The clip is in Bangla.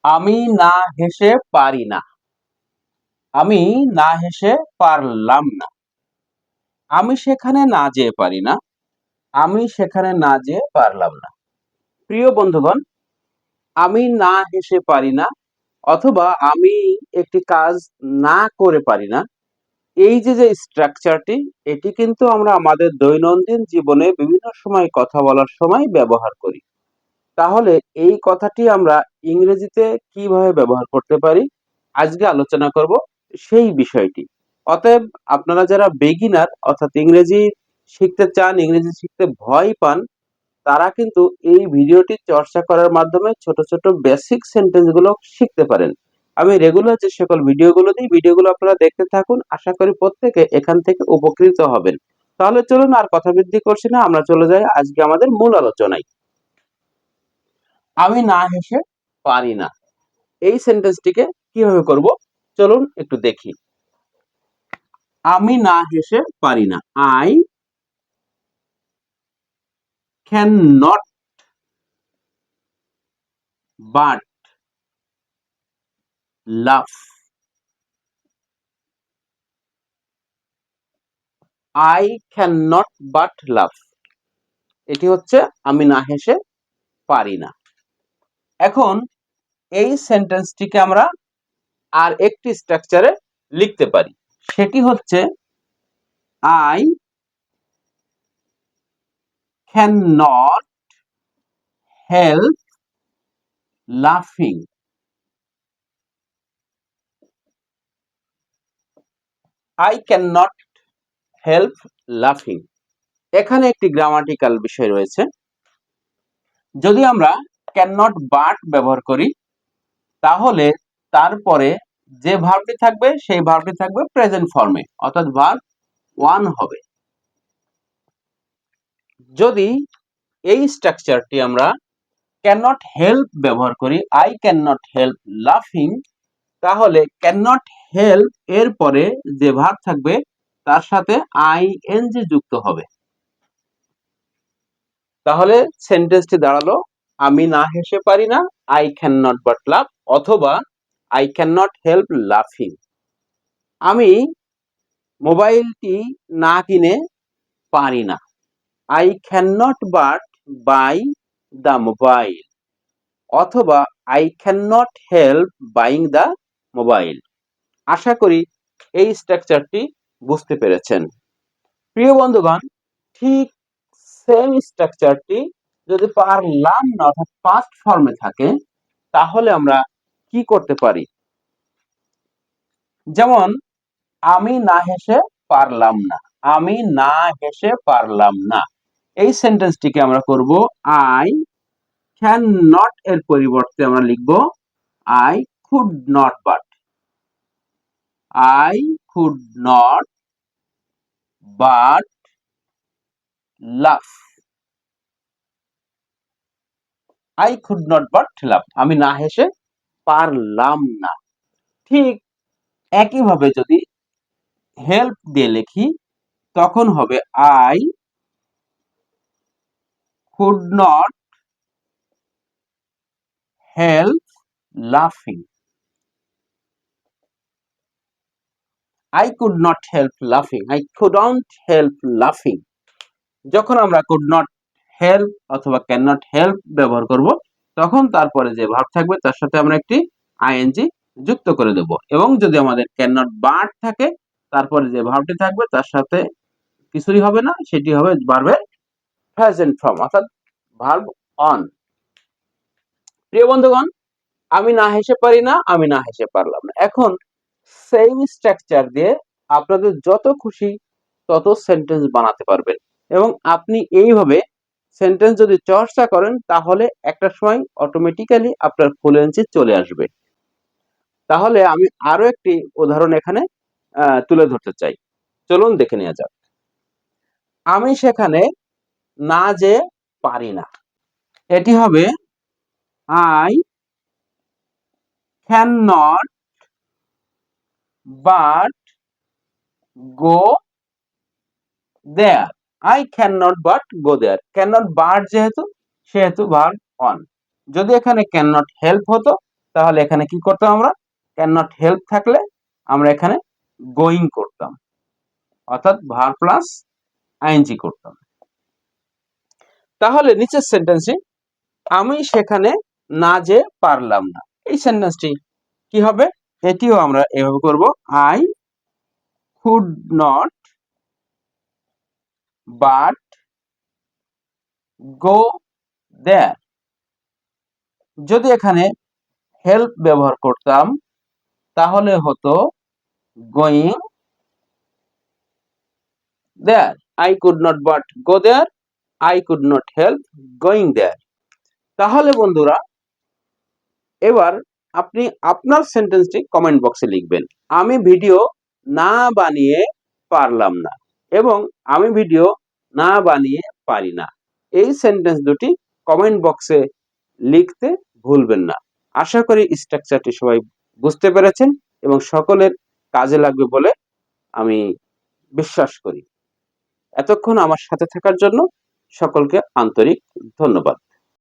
আমি না হেসে পারি না। আমি না হেসে পারলাম না। আমি সেখানে না যেয়ে পারি না। আমি সেখানে না যেয়ে পারলাম না। প্রিয় বন্ধুগণ, আমি না হেসে পারি না অথবা আমি একটি কাজ না করে পারি না, এই যে স্ট্রাকচারটি, এটি কিন্তু আমরা আমাদের দৈনন্দিন জীবনে বিভিন্ন সময় কথা বলার সময় ব্যবহার করি। তাহলে এই কথাটি আমরা ইংরেজিতে কিভাবে ব্যবহার করতে পারি, আজকে আলোচনা করব সেই বিষয়টি। অতএব আপনারা যারা বিগিনার অর্থাৎ ইংরেজি শিখতে চান, ইংরেজি শিখতে ভয় পান, তারা কিন্তু এই ভিডিওটি চর্চা করার মাধ্যমে ছোট ছোট বেসিক সেন্টেন্স গুলো শিখতে পারেন। আমি রেগুলার যে সকল ভিডিওগুলো দিই, ভিডিওগুলো আপনারা দেখতে থাকুন। আশা করি প্রত্যেকে এখান থেকে উপকৃত হবেন। তাহলে চলুন আর কথা বৃদ্ধি করছি না, আমরা চলে যাই আজকে আমাদের মূল আলোচনায়। আমি না হেসে পারি না, এই সেন্টেন্সটিকে কিভাবে করব চলুন একটু দেখি। আমি না হেসে পারি না। আই ক্যান নট বাট লাফ। আই ক্যান নট বাট লাফ, এটি হচ্ছে আমি না হেসে পারি না। এখন এই সেন্টেন্সটিকে আমরা আর একটি স্ট্রাকচারে লিখতে পারি, সেটি হচ্ছে আই ক্যান নট হেল্প লাফিং। আই ক্যান নট হেল্প লাফিং। এখানে একটি গ্রামাটিক্যাল বিষয় রয়েছে। যদি আমরা ক্যান নট বাট ব্যবহার করি, তাহলে তারপরে যে ভার্বটি থাকবে সেই ভার্বটি থাকবে প্রেজেন্ট ফর্মে, অর্থাৎ ভার্ব ওয়ান হবে। যদি এই স্ট্রাকচারটি আমরা ক্যান নট হেল্প ব্যবহার করি, আই ক্যান নট হেল্প লাফিং, তাহলে ক্যান নট হেল্প এর পরে যে ভার্ব থাকবে তার সাথে আইএনজি যুক্ত হবে। তাহলে সেন্টেন্সটি দাঁড়ালো আমি না হেসে পারি না, আই ক্যান নট বাট লাফ, অথবা আই ক্যান নট হেল্প লাফিং। আমি মোবাইলটি না কিনে পারি না, I can not but buy the mobile, অথবা I can not help buying the mobile. আশা করি এই স্ট্রাকচারটি বুঝতে পেরেছেন। প্রিয় বন্ধুগণ, ঠিক সেম স্ট্রাকচারটি যদি পারলাম না অর্থাৎ পাস্ট ফর্মে থাকে, তাহলে আমরা কি করতে পারি? যেমন আমি না হেসে পারলাম না। আমি না হেসে পারলাম না, এই সেন্টেন্সটিকে আমরা করব আই ক্যান নট এর পরিবর্তে আমরা লিখব I could not but. I could not but লাফ। আই কুড নট বাট লাফ, আমি না হেসে পারলাম না। ঠিক একইভাবে যদি হেল্প দিয়ে লিখি, তখন হবে আই কুড নট হেল্প লাফিং। I could not help laughing. I couldn't help laughing. যখন আমরা could not help অথবা cannot help ব্যবহার করব, তখন তারপরে যে ভার্ব থাকবে তার সাথে আমরা একটি আইএনজি যুক্ত করে দেব। এবং যদি আমাদের cannot but থাকে, তারপরে যে ভার্বটি থাকবে তার সাথে কিছুই হবে না, সেটি হবে ভার্বের প্রেজেন্ট ফর্ম অর্থাৎ ভার্ব অন। প্রিয় বন্ধুগণ, আমি না হেসে পারি না, আমি না হেসে পারলাম না। এখন সেম স্ট্রাকচার দিয়ে আপনাদের যত খুশি তত সেন্টেন্স বানাতে পারবেন, এবং আপনি এইভাবে সেন্টেন্স যদি চর্চা করেন, তাহলে একটা সময় অটোমেটিক্যালি আপনার ফ্লুয়েন্সি চলে আসবে। তাহলে আমি আরো একটি উদাহরণ এখানে তুলে ধরতে চাই, চলুন দেখে নেওয়া যাক। আমি সেখানে না যে পারি না, এটি হবে I can not but go there. I can not but go there, can not but যেহেতু, সেহেতু ভার্ব অন। যদি এখানে ক্যান নট হেল্প হতো, তাহলে এখানে কি করতাম আমরা? ক্যান নট হেল্প থাকলে আমরা এখানে গোয়িং করতাম, অর্থাৎ ভার্ব প্লাস আইএনজি করতাম। তাহলে নিচের সেন্টেন্সটি, আমি সেখানে না যে পারলাম না, এই সেন্টেন্সটি কি হবে? এটিও আমরা এভাবে করব, I could not but go there. যদি এখানে হেল্প ব্যবহার করতাম তাহলে হতো going there. I could not but go there, I could not help going there. তাহলে বন্ধুরা, এবার আপনি আপনার সেন্টেন্সটি কমেন্ট বক্সে লিখবেন। আমি ভিডিও না বানিয়ে পারলাম না এবং আমি ভিডিও না বানিয়ে পারি না, এই সেন্টেন্স দুটি কমেন্ট বক্সে লিখতে ভুলবেন না। আশা করি স্ট্রাকচারটি সবাই বুঝতে পেরেছেন এবং সকলের কাজে লাগবে বলে আমি বিশ্বাস করি। এতক্ষণ আমার সাথে থাকার জন্য সকলকে আন্তরিক ধন্যবাদ।